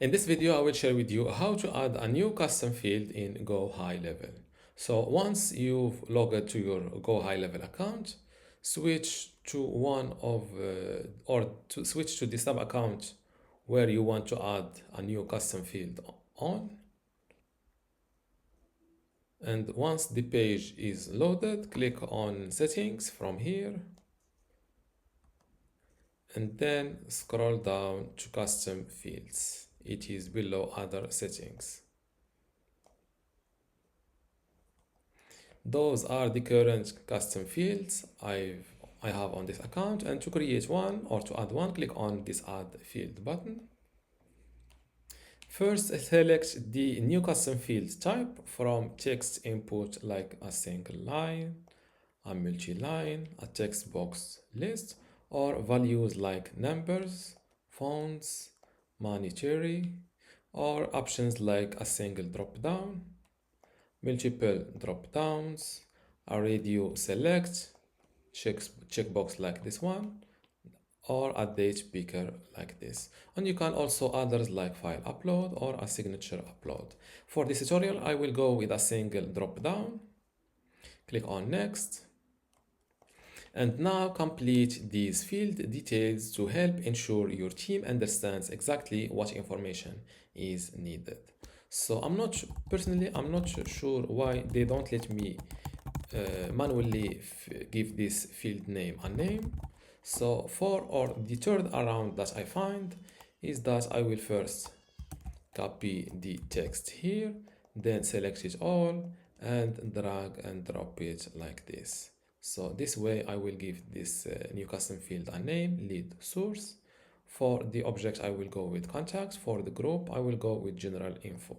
In this video, I will share with you how to add a new custom field in GoHighLevel. So once you've logged to your GoHighLevel account, switch to switch to the sub account where you want to add a new custom field on. And once the page is loaded, click on settings from here and then scroll down to custom fields. It is below other settings. Those are the current custom fields I have on this account, and to create one or to add one, click on this add field button. First, select the new custom field type from text input like a single line, a multi-line, a text box list, or values like numbers, fonts, monetary, or options like a single drop-down, multiple drop-downs, a radio select, checkbox like this one, or a date picker like this. And you can also others like file upload or a signature upload. For this tutorial, I will go with a single drop-down. Click on next. And now complete these field details to help ensure your team understands exactly what information is needed. So I'm not sure why they don't let me manually give this field name a name. So for the third around that I find is that I will first copy the text here, then select it all and drag and drop it like this. So this way I will give this new custom field a name, lead source. For the object I will go with contacts. For the group I will go with general info.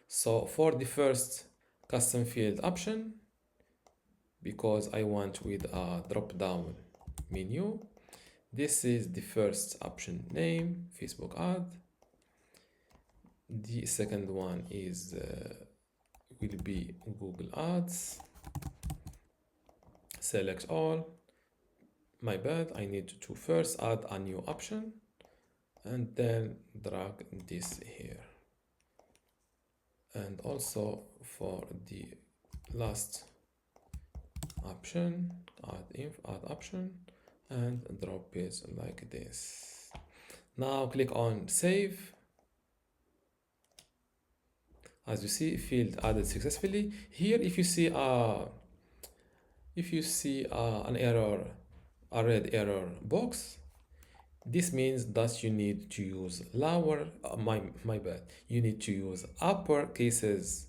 So for the first custom field option, because I want with a drop down menu, this is the first option name, Facebook ad. The second one is will be Google Ads. Select all. My bad, I need to first add a new option and then drag this here. And also for the last option, add option and drop it like this. Now click on save. As you see, field added successfully. Here, if you see an error, a red error box, this means that you need to use you need to use upper cases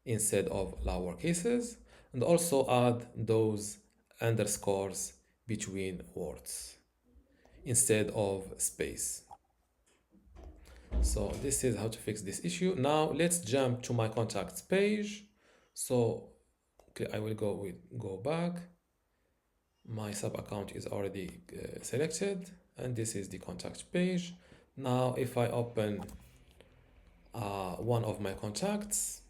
instead of lower cases, and also add those underscores between words instead of space. So this is how to fix this issue. Now let's jump to my contacts page. So I will go back. My sub account is already selected, and this is the contact page. Now if I open one of my contacts,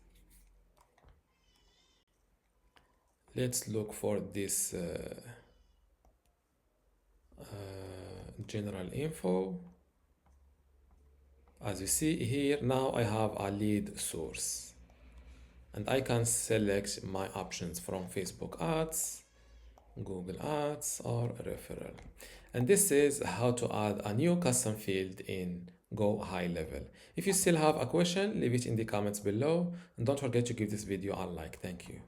let's look for this general info. As you see here, now I have a lead source and I can select my options from Facebook ads, Google ads, or referral. And this is how to add a new custom field in GoHighLevel. If you still have a question, leave it in the comments below, and don't forget to give this video a like. Thank you.